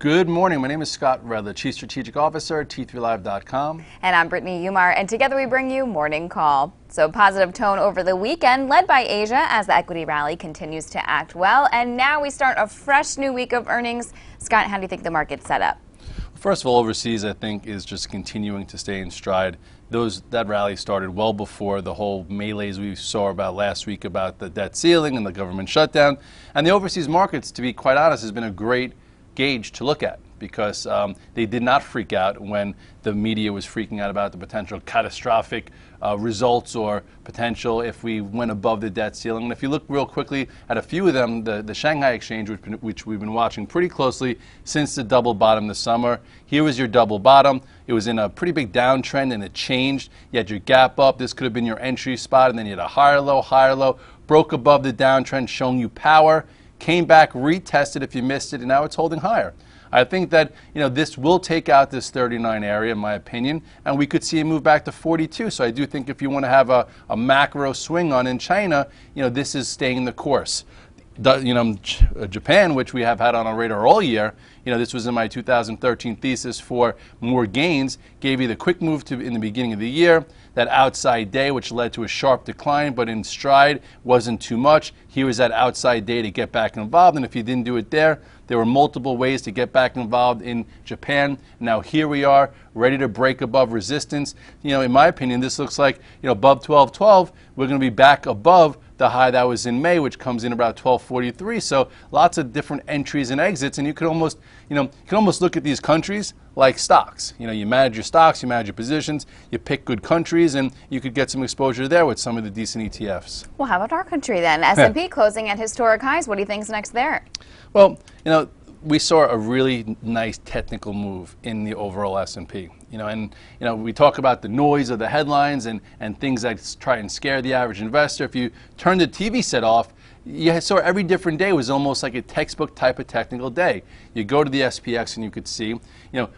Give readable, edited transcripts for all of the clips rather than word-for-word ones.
Good morning. My name is Scott Redler, Chief Strategic Officer at T3Live.com. And I'm Brittany Umar, and together we bring you Morning Call. So positive tone over the weekend, led by Asia as the equity rally continues to act well. And now we start a fresh new week of earnings. Scott, how do you think the market's set up? First of all, overseas, I think, is just continuing to stay in stride. That rally started well before the whole melees we saw about last week about the debt ceiling and the government shutdown. And the overseas markets, to be quite honest, has been a great gauge to look at because they did not freak out when the media was freaking out about the potential catastrophic results or potential if we went above the debt ceiling. And if you look real quickly at a few of them, the Shanghai Exchange, which we've been watching pretty closely since the double bottom this summer, here was your double bottom. It was in a pretty big downtrend and it changed. You had your gap up. This could have been your entry spot, and then you had a higher low, broke above the downtrend, showing you power. Came back, retested if you missed it, and now it's holding higher. I think that this will take out this 39 area, in my opinion, and we could see it move back to 42. So I do think if you want to have a macro swing on in China, this is staying the course. Japan, which we have had on our radar all year, this was in my 2013 thesis for more gains, gave you the quick move in the beginning of the year, that outside day, which led to a sharp decline, but in stride wasn't too much. Here was that outside day to get back involved, and if you didn't do it there were multiple ways to get back involved in Japan. Now here we are, ready to break above resistance. In my opinion, this looks like above 1212, we're going to be back above the high that was in May, which comes in about 1243. So lots of different entries and exits, and you could almost look at these countries like stocks. You manage your stocks, you manage your positions, you pick good countries, and you could get some exposure there with some of the decent ETFs. Well, how about our country then? S&P closing at historic highs. What do you think's next there? Well, we saw a really nice technical move in the overall S&P. We talk about the noise of the headlines and things that try and scare the average investor. If you turn the TV set off, you saw every different day was almost like a textbook type of technical day. You go to the SPX and you could see,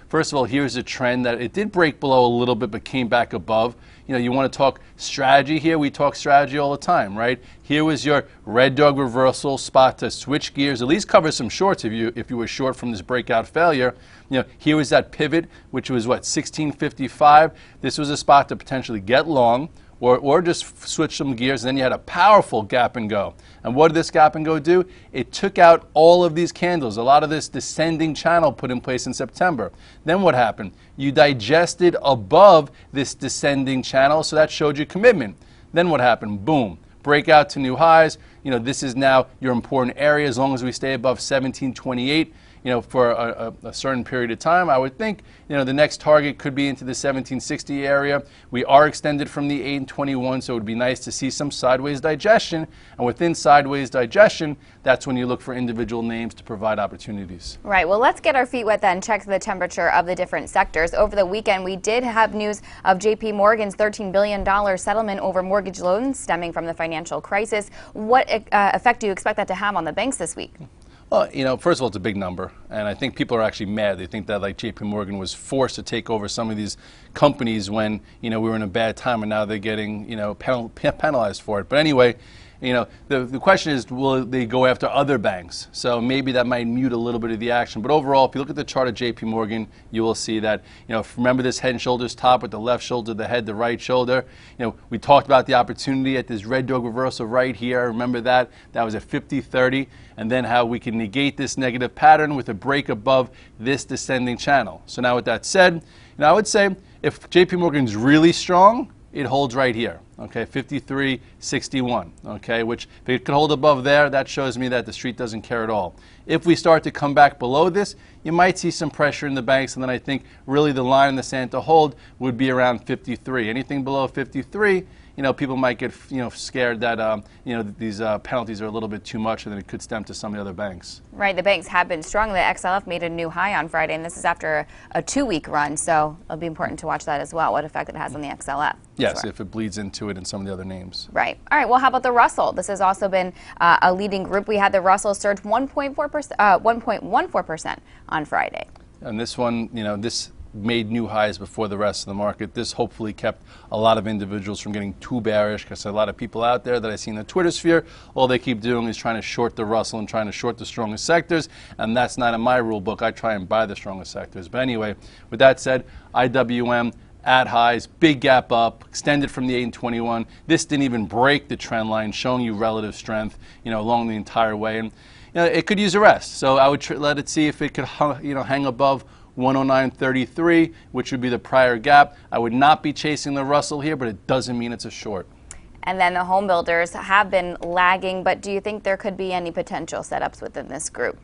first of all, here's a trend that it did break below a little bit but came back above. You want to talk strategy here, we talk strategy all the time, right? Here was your red dog reversal spot to switch gears, at least cover some shorts if you were short from this breakout failure. Here was that pivot, which was what, 1655. This was a spot to potentially get long or just switch some gears, and then you had a powerful gap and go. And what did this gap and go do? It took out all of these candles, a lot of this descending channel put in place in September. Then what happened? You digested above this descending channel, so that showed you commitment. Then what happened? Boom. Breakout to new highs. This is now your important area as long as we stay above 1728. For a certain period of time, I would think, the next target could be into the 1760 area. We are extended from the 821, so it would be nice to see some sideways digestion. And within sideways digestion, that's when you look for individual names to provide opportunities. Right. Well, let's get our feet wet then, check the temperature of the different sectors. Over the weekend, we did have news of JP Morgan's $13 billion settlement over mortgage loans stemming from the financial crisis. What effect do you expect that to have on the banks this week? Well, first of all, it's a big number, and I think people are actually mad. They think that like JP Morgan was forced to take over some of these companies when, we were in a bad time, and now they're getting, penalized for it. But anyway, the question is, will they go after other banks? So maybe that might mute a little bit of the action. But overall, if you look at the chart of JP Morgan, you will see that, remember this head and shoulders top with the left shoulder, the head, the right shoulder. We talked about the opportunity at this red dog reversal right here. Remember that? That was at 50.30. And then how we can negate this negative pattern with a break above this descending channel. So now with that said, I would say if JP Morgan's really strong, it holds right here, okay, 53.61, okay, which if it could hold above there, that shows me that the street doesn't care at all. If we start to come back below this, you might see some pressure in the banks, and then I think really the line in the sand to hold would be around 53. Anything below 53, people might get scared that these penalties are a little bit too much, and then it could stem to some of the other banks. Right, the banks have been strong. The XLF made a new high on Friday, and this is after a 2-week run, so it'll be important to watch that as well, what effect it has on the XLF. Yes, if it bleeds into it and some of the other names. Right. All right, well, how about the Russell? This has also been a leading group. We had the Russell surge 1.14% on Friday. And this one, made new highs before the rest of the market. This hopefully kept a lot of individuals from getting too bearish, because a lot of people out there that I see in the Twitter sphere, all they keep doing is trying to short the Russell and trying to short the strongest sectors, and that's not in my rule book. I try and buy the strongest sectors. But anyway, with that said, IWM at highs, big gap up, extended from the 821. This didn't even break the trend line, showing you relative strength, along the entire way. And it could use a rest. So I would let it see if it could, hang above 109.33, which would be the prior gap. I would not be chasing the Russell here, but it doesn't mean it's a short. And then the home builders have been lagging, but do you think there could be any potential setups within this group?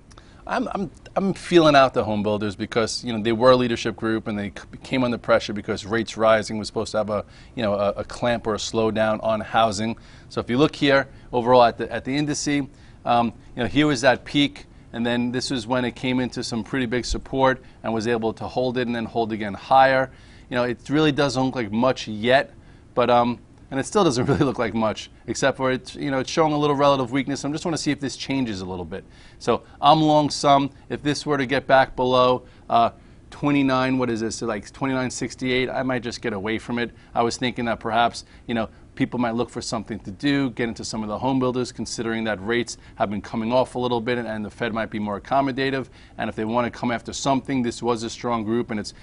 I'm feeling out the home builders because they were a leadership group and they came under pressure because rates rising was supposed to have a clamp or a slowdown on housing. So if you look here overall at the indice, here was that peak, and then this was when it came into some pretty big support and was able to hold it and then hold again higher. It really doesn't look like much yet, but and it still doesn't really look like much, except for it's showing a little relative weakness. I just want to see if this changes a little bit. So I'm long some. If this were to get back below 29, what is this? So like 29.68, I might just get away from it. I was thinking that perhaps people might look for something to do, get into some of the home builders, considering that rates have been coming off a little bit and the Fed might be more accommodative. And if they want to come after something, this was a strong group and it's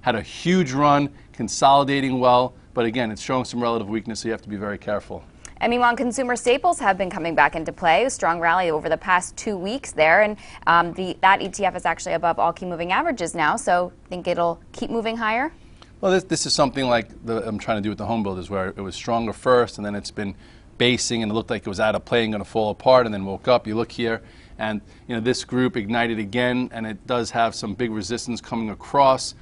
had a huge run, consolidating well. But again, it's showing some relative weakness, so you have to be very careful. And meanwhile, consumer staples have been coming back into play. A strong rally over the past 2 weeks there. And that ETF is actually above all key moving averages now. So think it'll keep moving higher? Well, this is something like I'm trying to do with the home builders, where it was stronger first and then it's been basing and it looked like it was out of play and going to fall apart and then woke up. You look here and this group ignited again, and it does have some big resistance coming across.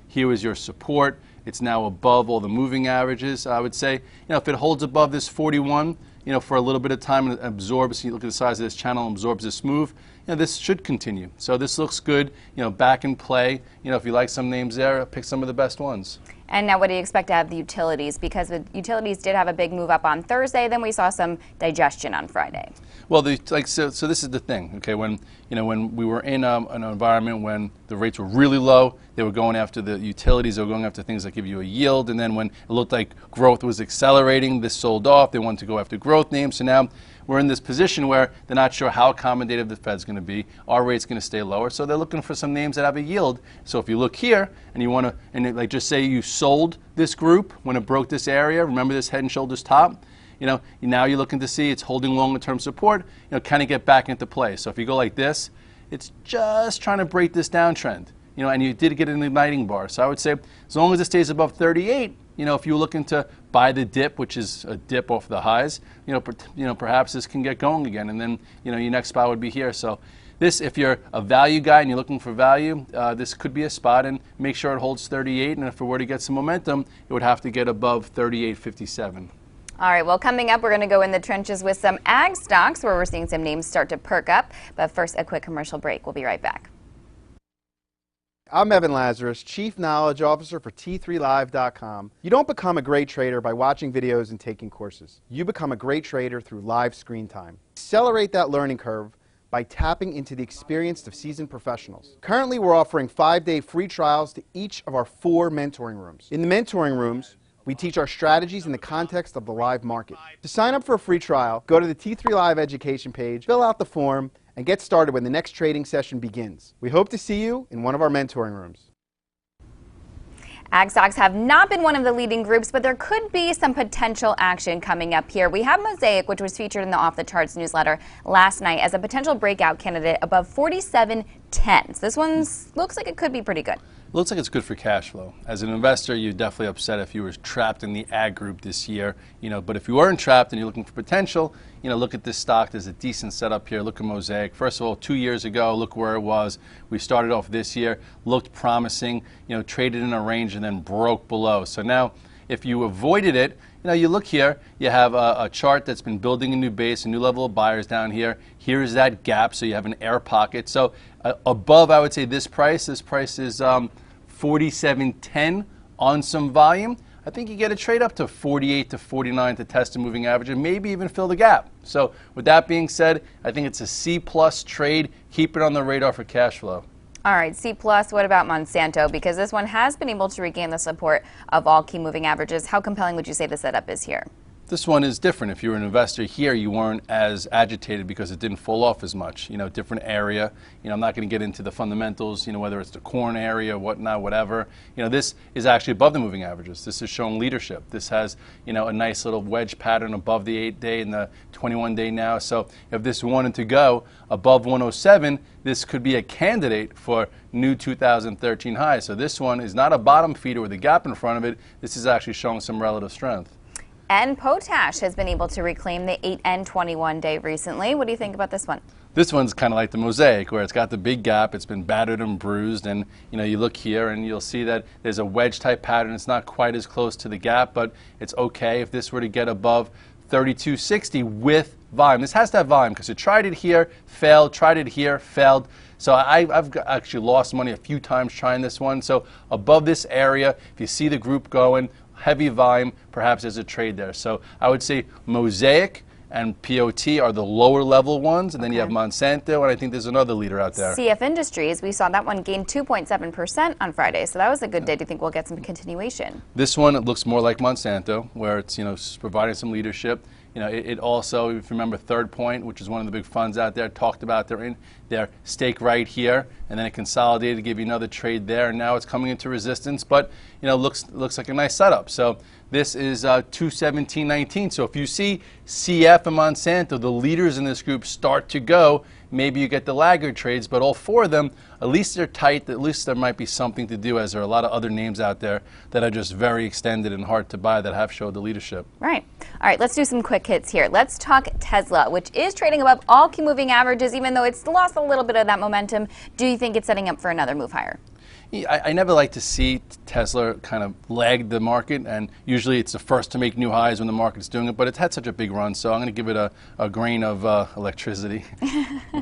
Here is your support. It's now above all the moving averages. I would say, if it holds above this 41, for a little bit of time and absorbs, you look at the size of this channel, absorbs this move, this should continue. So this looks good, back in play. If you like some names there, pick some of the best ones. And now what do you expect to have the utilities? Because the utilities did have a big move up on Thursday, then we saw some digestion on Friday. Well, so this is the thing, okay? When we were in an environment when the rates were really low, they were going after the utilities, they were going after things that give you a yield, and then when it looked like growth was accelerating, this sold off. They wanted to go after growth names. So now we're in this position where they're not sure how accommodative the Fed's going to be. Our rate's going to stay lower, so they're looking for some names that have a yield. So if you look here and you want to, like just say you sold this group when it broke this area, remember this head and shoulders top? Now you're looking to see it's holding longer-term support, kind of get back into play. So if you go like this, it's just trying to break this downtrend, and you did get an igniting bar. So I would say as long as it stays above 38, if you're looking to buy the dip, which is a dip off the highs, perhaps this can get going again, and then, your next spot would be here. So this, if you're a value guy and you're looking for value, this could be a spot, and make sure it holds 38, and if it were to get some momentum, it would have to get above 38.57. All right, well, coming up, we're going to go in the trenches with some ag stocks where we're seeing some names start to perk up. But first, a quick commercial break. We'll be right back. I'm Evan Lazarus, Chief Knowledge Officer for T3Live.com. You don't become a great trader by watching videos and taking courses. You become a great trader through live screen time. Accelerate that learning curve by tapping into the experience of seasoned professionals. Currently, we're offering 5-day free trials to each of our 4 mentoring rooms. In the mentoring rooms, we teach our strategies in the context of the live market. To sign up for a free trial, go to the T3 Live education page, fill out the form, and get started when the next trading session begins. We hope to see you in one of our mentoring rooms. Ag stocks have not been one of the leading groups, but there could be some potential action coming up here. We have Mosaic, which was featured in the Off the Charts newsletter last night as a potential breakout candidate above 47.10. So this one looks like it could be pretty good. It looks like it's good for cash flow. As an investor, you're definitely upset if you were trapped in the ag group this year. But if you weren't trapped and you're looking for potential, look at this stock. There's a decent setup here. Look at Mosaic. First of all, 2 years ago, look where it was. We started off this year, looked promising, traded in a range and then broke below. So now, if you avoided it, you look here, you have a chart that's been building a new base, a new level of buyers down here. Here's that gap, so you have an air pocket. So above, I would say this price is 47.10 on some volume. I think you get a trade up to 48 to 49 to test a moving average and maybe even fill the gap. So with that being said, I think it's a C+ trade. Keep it on the radar for cash flow. All right, C+, what about Monsanto? Because this one has been able to regain the support of all key moving averages. How compelling would you say the setup is here? This one is different. If you were an investor here, you weren't as agitated because it didn't fall off as much. Different area. I'm not going to get into the fundamentals, whether it's the corn area, whatnot, whatever. This is actually above the moving averages. This is showing leadership. This has, a nice little wedge pattern above the 8-day and the 21-day now. So if this wanted to go above 107, this could be a candidate for new 2013 highs. So this one is not a bottom feeder with a gap in front of it. This is actually showing some relative strength. And Potash has been able to reclaim the 8 and 21-day recently. What do you think about this one? This one's kind of like the Mosaic, where it's got the big gap, it's been battered and bruised, and you look here and you'll see that there's a wedge type pattern. It's not quite as close to the gap, but it's okay if this were to get above 3260 with volume. This has to have volume because it tried it here, failed, tried it here, failed. So I've actually lost money a few times trying this one. So above this area, if you see the group going, heavy volume, perhaps there's a trade there. So I would say Mosaic and POT are the lower level ones, and then you have Monsanto, and I think there's another leader out there. CF Industries, we saw that one gain 2.7% on Friday, so that was a good day. Do you think we'll get some continuation? This one, it looks more like Monsanto, where it's providing some leadership. It also, if you remember, Third Point, which is one of the big funds out there, talked about their stake right here, and then it consolidated to give you another trade there, and now it's coming into resistance, but looks like a nice setup. So this is 217.19. So if you see CF and Monsanto, the leaders in this group, start to go, maybe you get the laggard trades, but all four of them, at least they're tight, at least there might be something to do, as there are a lot of other names out there that are just very extended and hard to buy that have showed the leadership. Right. All right, let's do some quick hits here. Let's talk Tesla, which is trading above all key moving averages, even though it's lost a little bit of that momentum. Do you think it's setting up for another move higher? I never like to see Tesla kind of lag the market, and usually it's the first to make new highs when the market's doing it, but it's had such a big run, so I'm going to give it a grain of electricity.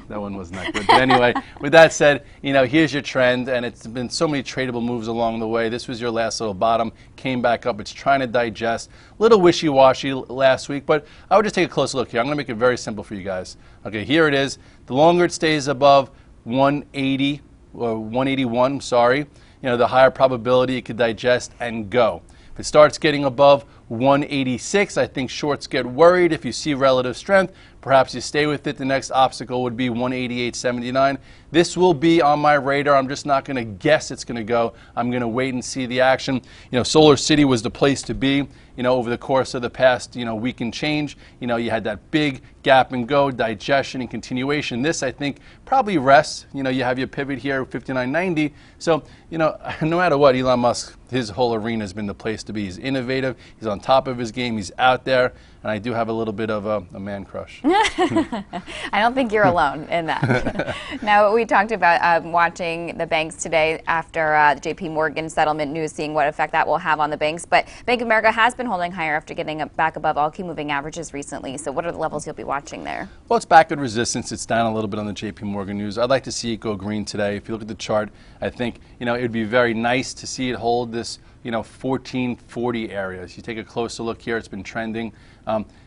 That one wasn't that good. But anyway, with that said, here's your trend, and it's been so many tradable moves along the way. This was your last little bottom, came back up. It's trying to digest. A little wishy-washy last week, but I would just take a closer look here. I'm going to make it very simple for you guys. Okay, here it is. The longer it stays above 180, or 181, sorry, the higher probability it could digest and go. If it starts getting above 186, I think shorts get worried. If you see relative strength, perhaps you stay with it. The next obstacle would be 188.79. This will be on my radar. I'm just not going to guess it's going to go. I'm going to wait and see the action. Solar City was the place to be, over the course of the past, week and change. You had that big gap and go, digestion and continuation. This, I think, probably rests. You have your pivot here, 59.90. So, no matter what, Elon Musk, his whole arena has been the place to be. He's innovative. He's on top of his game. He's out there. And I do have a little bit of a man crush. I don't think you're alone in that. Now, we talked about watching the banks today after the JP Morgan settlement news, seeing what effect that will have on the banks. But Bank of America has been holding higher after getting back above all key moving averages recently. So what are the levels you'll be watching there? Well, it's back at resistance. It's down a little bit on the JP Morgan news. I'd like to see it go green today. If you look at the chart, I think, it would be very nice to see it hold this 1440 areas. You take a closer look here, it's been trending.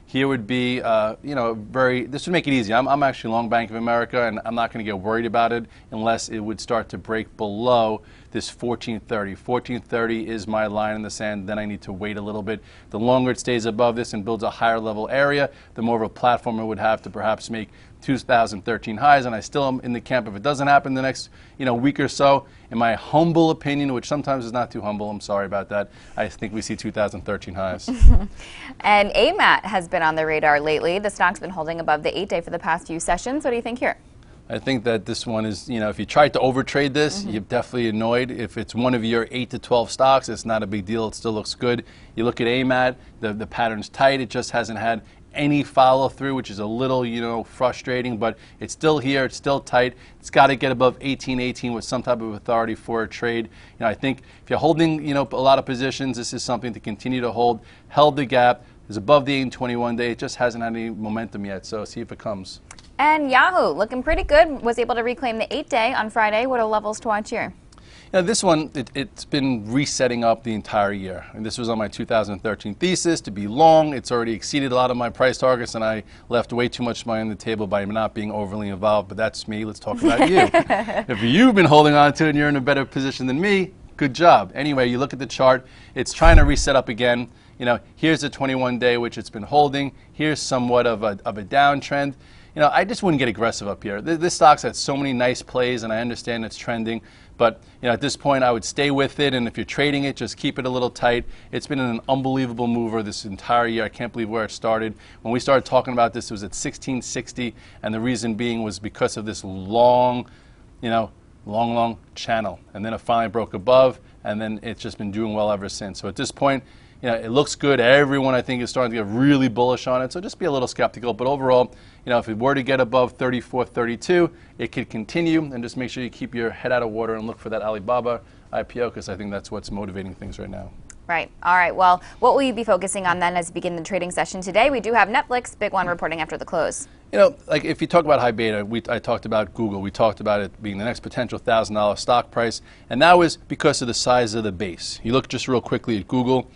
Here would be, this would make it easy. I'm actually long Bank of America, and I'm not going to get worried about it unless it would start to break below this 1430. 1430 is my line in the sand. Then I need to wait a little bit. The longer it stays above this and builds a higher level area, the more of a platform it would have to perhaps make 2013 highs, and I still am in the camp if it doesn't happen the next week or so. In my humble opinion, which sometimes is not too humble, I'm sorry about that, I think we see 2013 highs. And AMAT has been on the radar lately. The stock's been holding above the 8-day for the past few sessions. What do you think here? I think that this one is, if you tried to overtrade this, you're definitely annoyed. If it's one of your 8 to 12 stocks, it's not a big deal. It still looks good. You look at AMAT, the pattern's tight. It just hasn't had any follow through, which is a little, frustrating, but it's still here. It's still tight. It's got to get above 1818 with some type of authority for a trade. I think if you're holding, a lot of positions, this is something to continue to hold. Held the gap. It's above the 821 day. It just hasn't had any momentum yet, so see if it comes. And Yahoo, looking pretty good, was able to reclaim the 8-day on Friday. What are levels to watch here? This one, it's been resetting up the entire year. And this was on my 2013 thesis to be long. It's already exceeded a lot of my price targets, and I left way too much money on the table by not being overly involved. But that's me. Let's talk about you. If you've been holding on to it and you're in a better position than me, good job. Anyway, you look at the chart. It's trying to reset up again. Here's a 21-day, which it's been holding. Here's somewhat of a downtrend. I just wouldn't get aggressive up here. This stock's had so many nice plays, and I understand it's trending. But at this point, I would stay with it, and if you're trading it, just keep it a little tight. It's been an unbelievable mover this entire year. I can't believe where it started. When we started talking about this, it was at 1660, and the reason being was because of this long channel. And then it finally broke above, and then it's just been doing well ever since. So at this point, it looks good. Everyone, I think, is starting to get really bullish on it. So just be a little skeptical. But overall, if it were to get above 34, 32, it could continue. And just make sure you keep your head out of water and look for that Alibaba IPO, because I think that's what's motivating things right now. Right. All right. Well, what will you be focusing on then as we begin the trading session today? We do have Netflix, big one, reporting after the close. Like if you talk about high beta, I talked about Google. We talked about it being the next potential $1,000 stock price, and that was because of the size of the base. You look just real quickly at Google.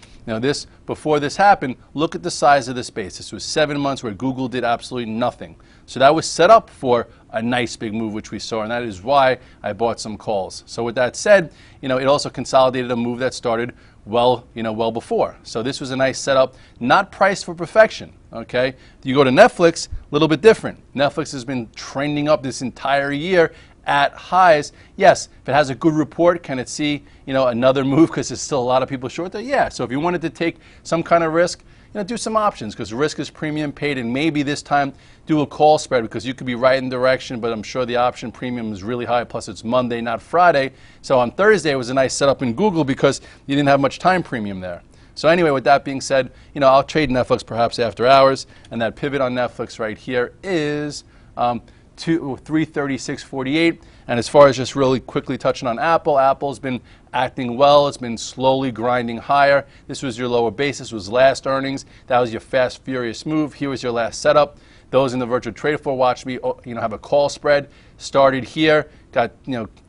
Before this happened, look at the size of this base. This was 7 months where Google did absolutely nothing. So that was set up for a nice big move, which we saw, and that is why I bought some calls. So with that said, it also consolidated a move that started well before. So this was a nice setup, not priced for perfection. Okay, you go to Netflix, a little bit different. Netflix has been trending up this entire year at highs. Yes, if it has a good report, can it see another move because there's still a lot of people short there? Yeah. So if you wanted to take some kind of risk, do some options, because risk is premium paid, and maybe this time do a call spread, because you could be right in direction, but I'm sure the option premium is really high, plus it's Monday, not Friday. So on Thursday, it was a nice setup in Google because you didn't have much time premium there. So anyway, with that being said, I'll trade Netflix perhaps after hours, and that pivot on Netflix right here is 336.48. And as far as just really quickly touching on Apple, Apple's been acting well. It's been slowly grinding higher. This was your lower base. This was last earnings. That was your fast, furious move. Here was your last setup. Those in the virtual trade floor watch me, have a call spread. Started here, got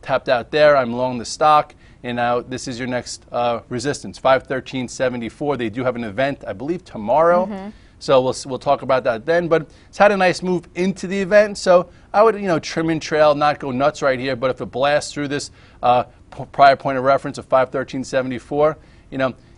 tapped out there. I'm long the stock, and now this is your next resistance, 513.74. They do have an event, I believe, tomorrow. So we'll talk about that then. But it's had a nice move into the event. So I would trim and trail, not go nuts right here. But if it blasts through this prior point of reference of 513.74,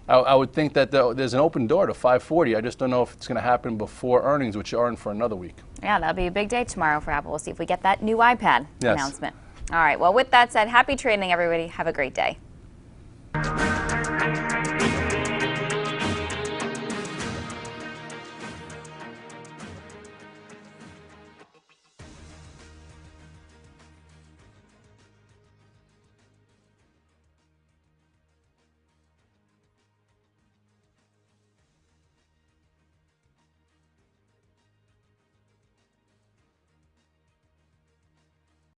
I would think that there's an open door to 540. I just don't know if it's going to happen before earnings, which aren't for another week. Yeah, that'll be a big day tomorrow for Apple. We'll see if we get that new iPad announcement. All right. Well, with that said, happy trading, everybody. Have a great day.